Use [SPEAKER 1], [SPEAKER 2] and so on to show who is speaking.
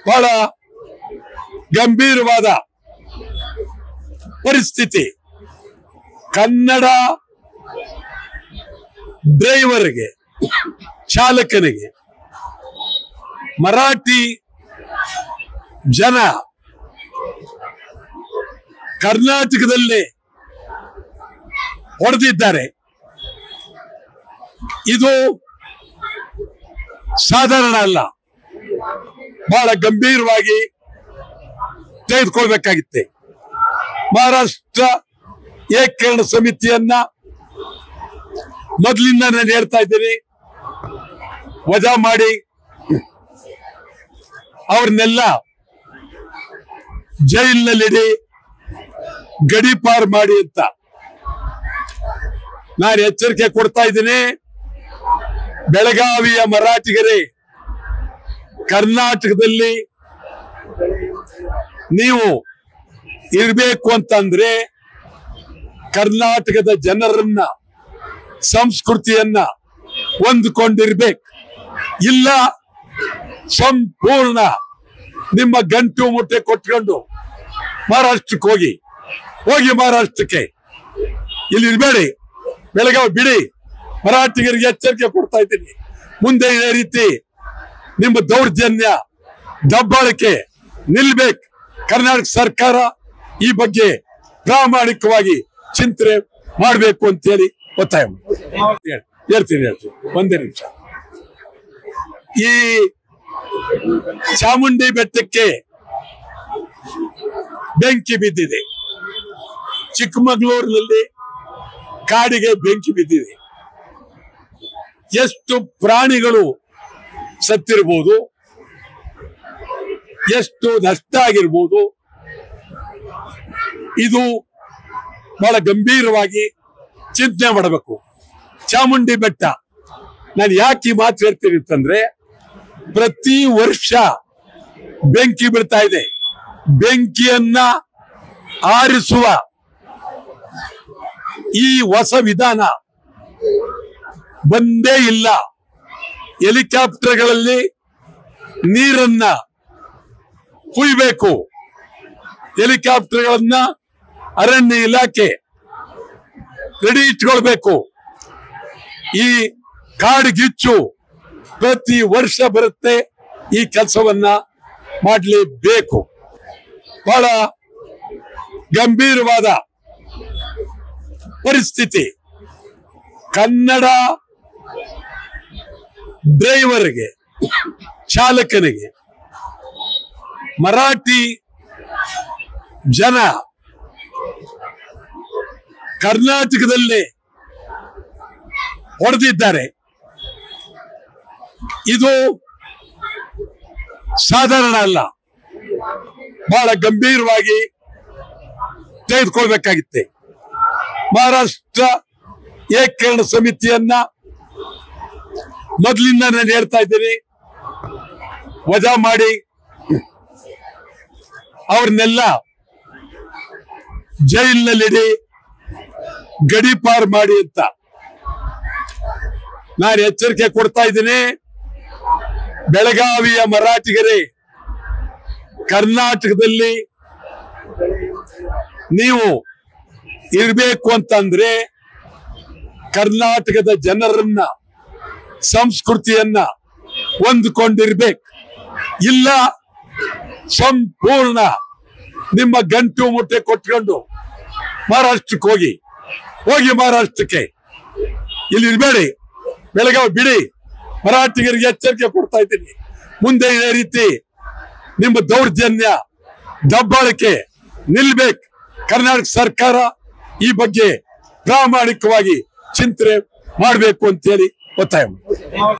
[SPEAKER 1] ಬಹಳ ಗಂಭೀರವಾದ ಪರಿಸ್ಥಿತಿ. ಕನ್ನಡ ಡ್ರೈವರ್ಗೆ, ಚಾಲಕನಿಗೆ ಮರಾಠಿ ಜನ ಕರ್ನಾಟಕದಲ್ಲಿ ಹೊಡೆದಿದ್ದಾರೆ. ಇದು ಸಾಧಾರಣ ಅಲ್ಲ, ಬಹಳ ಗಂಭೀರವಾಗಿ ತೆಗೆದುಕೊಳ್ಬೇಕಾಗಿತ್ತೆ. ಮಹಾರಾಷ್ಟ್ರ ಏಕೀಕರಣ ಸಮಿತಿಯನ್ನ ಮೊದಲಿಂದ ನಾನು ಹೇಳ್ತಾ ಇದ್ದೀನಿ, ವಜಾ ಮಾಡಿ ಅವ್ರನ್ನೆಲ್ಲ ಜೈಲಿನಲ್ಲಿಡಿ, ಗಡೀಪಾರ್ ಮಾಡಿ ಅಂತ ನಾನು ಎಚ್ಚರಿಕೆ ಕೊಡ್ತಾ ಇದ್ದೀನಿ. ಬೆಳಗಾವಿಯ ಮರಾಠಿಗರೇ, ಕರ್ನಾಟಕದಲ್ಲಿ ನೀವು ಇರಬೇಕು ಅಂತಂದ್ರೆ ಕರ್ನಾಟಕದ ಜನರನ್ನ, ಸಂಸ್ಕೃತಿಯನ್ನ ಹೊಂದಿಕೊಂಡಿರ್ಬೇಕು. ಇಲ್ಲ ಸಂಪೂರ್ಣ ನಿಮ್ಮ ಗಂಟು ಮುಟ್ಟೆ ಕೊಟ್ಕೊಂಡು ಮಹಾರಾಷ್ಟ್ರಕ್ಕೆ ಹೋಗಿ ಮಹಾರಾಷ್ಟ್ರಕ್ಕೆ, ಇಲ್ಲಿ ಇರಬೇಡಿ, ಬೆಳಗಾವಿ ಬಿಡಿ. ಮರಾಠಿಗರಿಗೆ ಎಚ್ಚರಿಕೆ ಕೊಡ್ತಾ ಇದ್ದೀನಿ. ಮುಂದೆ ಇದೇ ರೀತಿ ನಿಮ್ಮ ದೌರ್ಜನ್ಯ, ದಬ್ಬಾಳಿಕೆ ನಿಲ್ಬೇಕು. ಕರ್ನಾಟಕ ಸರ್ಕಾರ ಈ ಬಗ್ಗೆ ಪ್ರಾಮಾಣಿಕವಾಗಿ ಚಿಂತನೆ ಮಾಡಬೇಕು ಅಂತ ಹೇಳಿ ಒತ್ತಾಯ ಹೇಳ್ತೀನಿ. ಒಂದೇ ನಿಮಿಷ. ಈ ಚಾಮುಂಡಿ ಬೆಟ್ಟಕ್ಕೆ ಬೆಂಕಿ ಬಿದ್ದಿದೆ, ಚಿಕ್ಕಮಗಳೂರಿನಲ್ಲಿ ಕಾಡಿಗೆ ಬೆಂಕಿ ಬಿದ್ದಿದೆ. ಎಷ್ಟು ಪ್ರಾಣಿಗಳು ಸತ್ತಿರಬಹುದು, ಎಷ್ಟು ನಷ್ಟ ಆಗಿರ್ಬೋದು. ಇದು ಬಹಳ ಗಂಭೀರವಾಗಿ ಚಿಂತನೆ ಮಾಡಬೇಕು. ಚಾಮುಂಡಿ ಬೆಟ್ಟ, ನಾನು ಯಾಕೆ ಈ ಮಾತು ಹೇಳ್ತೀನಿ ಅಂತಂದ್ರೆ, ಪ್ರತಿ ವರ್ಷ ಬೆಂಕಿ ಬೀಳ್ತಾ ಇದೆ. ಬೆಂಕಿಯನ್ನ ಆರಿಸುವ ಈ ಹೊಸ ವಿಧಾನ ಬಂದೇ ಇಲ್ಲ. ಹೆಲಿಕಾಪ್ಟರ್ಗಳಲ್ಲಿ ನೀರನ್ನ ಕುಯ್ಬೇಕು. ಹೆಲಿಕಾಪ್ಟರ್ಗಳನ್ನ ಅರಣ್ಯ ಇಲಾಖೆ ರೆಡಿ ಇಟ್ಕೊಳ್ಬೇಕು. ಈ ಕಾಡ್ಗಿಚ್ಚು ಪ್ರತಿ ವರ್ಷ ಬರುತ್ತೆ. ಈ ಕೆಲಸವನ್ನ ಮಾಡಲೇಬೇಕು. ಬಹಳ ಗಂಭೀರವಾದ ಪರಿಸ್ಥಿತಿ. ಕನ್ನಡ ಡ್ರೈವರ್ಗೆ, ಚಾಲಕನಿಗೆ ಮರಾಠಿ ಜನ ಕರ್ನಾಟಕದಲ್ಲಿ ಹೊಡೆದಿದ್ದಾರೆ. ಇದು ಸಾಧಾರಣ ಅಲ್ಲ, ಬಹಳ ಗಂಭೀರವಾಗಿ ತೆಗೆದುಕೊಳ್ಬೇಕಾಗಿತ್ತೆ. ಮಹಾರಾಷ್ಟ್ರ ಏಕೀಕರಣ ಸಮಿತಿಯನ್ನ ಮೊದಲಿಂದ ನಾನು ಹೇಳ್ತಾ ಇದ್ದೀನಿ, ವಜಾ ಮಾಡಿ ಅವ್ರನ್ನೆಲ್ಲ ಜೈಲಿನಲ್ಲಿಡಿ, ಗಡೀಪಾರ್ ಮಾಡಿ ಅಂತ ನಾನು ಎಚ್ಚರಿಕೆ ಕೊಡ್ತಾ ಇದ್ದೀನಿ. ಬೆಳಗಾವಿಯ ಮರಾಠಿಗರೇ, ಕರ್ನಾಟಕದಲ್ಲಿ ನೀವು ಇರಬೇಕು ಅಂತಂದ್ರೆ ಕರ್ನಾಟಕದ ಜನರನ್ನ, ಸಂಸ್ಕೃತಿಯನ್ನ ಹೊಂದಿಕೊಂಡಿರ್ಬೇಕು. ಇಲ್ಲ ಸಂಪೂರ್ಣ ನಿಮ್ಮ ಗಂಟು ಮುಟ್ಟೆ ಕೊಟ್ಕೊಂಡು ಮಹಾರಾಷ್ಟ್ರಕ್ಕೆ ಹೋಗಿ ಮಹಾರಾಷ್ಟ್ರಕ್ಕೆ, ಇಲ್ಲಿ ಇರಬೇಡಿ, ಬೆಳಗಾವಿ ಬಿಡಿ. ಮರಾಠಿಗರಿಗೆ ಎಚ್ಚರಿಕೆ ಕೊಡ್ತಾ ಇದ್ದೀನಿ. ಮುಂದೆ ಇದೇ ರೀತಿ ನಿಮ್ಮ ದೌರ್ಜನ್ಯ, ದಬ್ಬಾಳಿಕೆ ನಿಲ್ಬೇಕು. ಕರ್ನಾಟಕ ಸರ್ಕಾರ ಈ ಬಗ್ಗೆ ಪ್ರಾಮಾಣಿಕವಾಗಿ ಚಿಂತನೆ ಮಾಡಬೇಕು ಅಂತ ಹೇಳಿ ಒತ್ತಾಯ.